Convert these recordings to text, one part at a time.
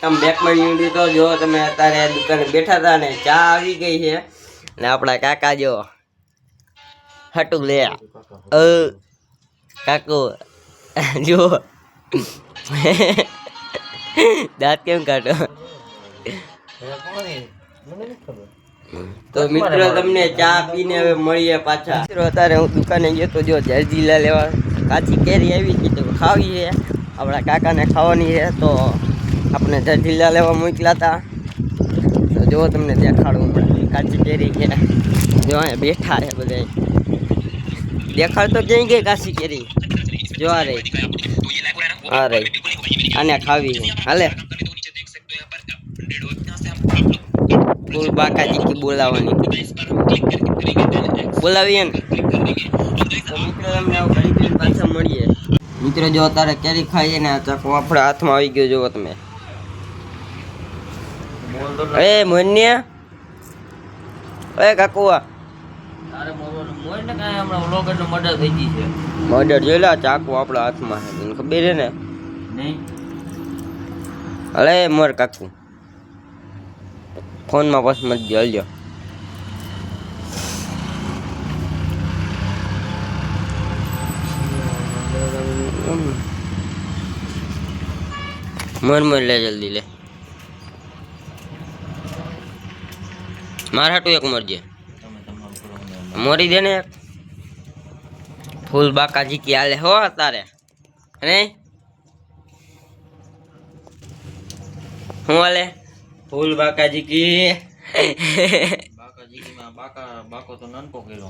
આમ બેકમાં નીકળી તો જો તમે અત્યારે દુકાને બેઠા હતા ને ચા આવી ગઈ છે ને આપણા કાકા જો હટું લે કાકુ જો દાંત કેમ કાઢો તો મિત્રો તમને ચા પીને હવે મળીએ પાછા મિત્રો અત્યારે હું દુકાને ગયો તો જો જલજીલા લેવા કાચી કેરી આવી ગઈ તો ખાવી છે આપણા કાકાને ખાવાની છે તો આપણે જલજીલા લેવા મોકલ્યા હતા તો જો તમને દેખાડું આપણે કાચી કેરી છે જો અહીંયા બેઠા છે બધા દેખાડ તો ક્યાંય ગઈ કાચી કેરી જો આ રહી આને ખાવી છે હાલે ફૂલ બાકાજી કે બોલાવવાની બોલાવીએ ને તો મિત્રો તમને ઘડી પાછા મળીએ મિત્રો જો અત્યારે કેરી ખાઈએ ને આ ચાકુ આપણા હાથમાં આવી ગયો જોવો તમે એ મોન્યા એ કાકુઆ મર્ડર જોઈ લે ચાકુ આપણા હાથમાં છે તને ખબર છે ને અરે મોર કાકુ ફોનમાં બસ મત જલજો મર લે જલ્દી લે માર હાટું એક મરજે મોરી દે ને ફૂલ બાકાજી કી હાલે હો તારે ને હું હાલે ફૂલ બાકાજી કી બાકો તો નાનકો કેલો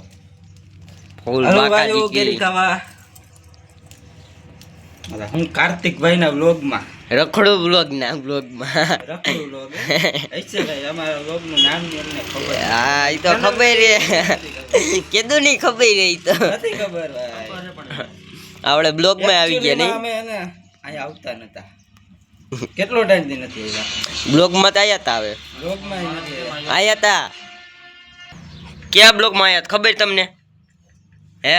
ફૂલ બાકાજી કી ખાવા હું કાર્તિકભાઈ ના વ્લોગ માં રખડો વ્લોગ ના વ્લોગ માં રખડો વ્લોગ ऐसे ભાઈ અમારા વ્લોગ નું નામ એમને ખબર હા ઈ તો ખબર રે કેદું નહીં ખબર રે ઈ તો નથી ખબર ભાઈ આપણે બ્લોગ માં આવી ગયા નહીં અમે એને અહીંયા આવતા નતા કેટલો ટાઈમ થી નથી આવ્યા બ્લોગ માં તો આયા તા હવે વ્લોગ માં નથી આયા તા ક્યાં બ્લોગ માં આયા ખબર તમને હે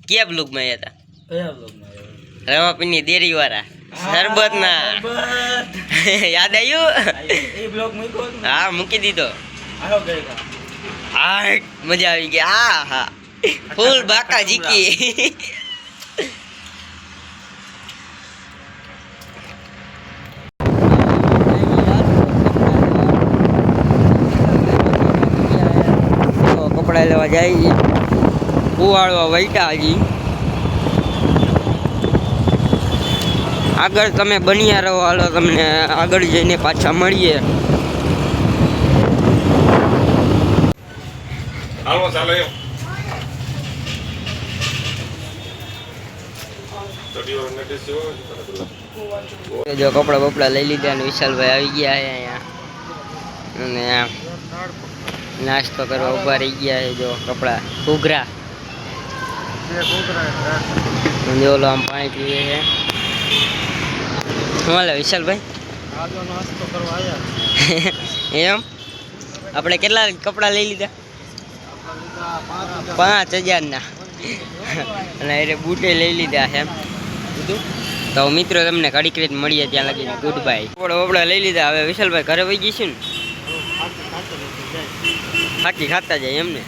ક્યાં બ્લોગ માં આયા તા કયા વ્લોગ માં રમાપીની દેરી વાળા શરબત ના યાદ આવ્યું એ બ્લોગ મૂક્યો હા મૂકી દીધો હાલો ગઈ હા મજા આવી ગઈ હા હા ફૂલ બાકાજી કી કપડા લેવા જાય કુવાળવા વૈટા હજી આગળ તમે બન્યા રહો હાલો તમને આગળ જઈને પાછા મળીએ હાલો ચાલો જો કપડા બપડા લઈ લીધા અને વિશાલભાઈ આવી ગયા છે અહીંયા અને નાસ્તો કરવા ઉભા રહી ગયા છે જો કપડા ઘૂઘરા જો ઓલો આમ પાણી પીવે છે શું હાલે વિશાલભાઈ એમ આપણે કેટલા કપડા લઈ લીધા 5000 ના અને એ બૂટે લઈ લીધા છે તો મિત્રો તમને ઘડીક રીત મળીએ ત્યાં લગીને ગુડ બાય કપડા લઈ લીધા હવે વિશાલભાઈ ઘરે વહી જઈશું ને ખાકી ખાતા જાય એમને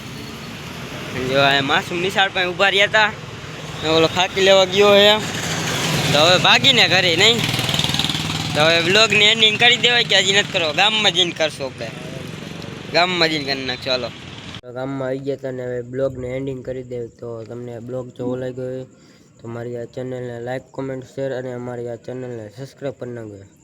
જો આ માસુમ નિશાળ પાસે ઊભા રહ્યા હતા ઓલો ખાકી લેવા ગયો છે તો હવે ભાગીને ઘરે નહીં તો હવે વ્લોગની એન્ડિંગ કરી દેવાય કે હજી નથી કરો ગામમાં જઈને કરશો આપણે ગામમાં જઈને કરી નાખશો હાલો ગામમાં આવી ગયા હતા ને હવે બ્લોગને એન્ડિંગ કરી દે તો તમને બ્લોગ જો લાગ્યો હોય તો મારી આ ચેનલને લાઈક કોમેન્ટ શેર અને અમારી આ ચેનલને સબસ્ક્રાઈબ કરી નાખજો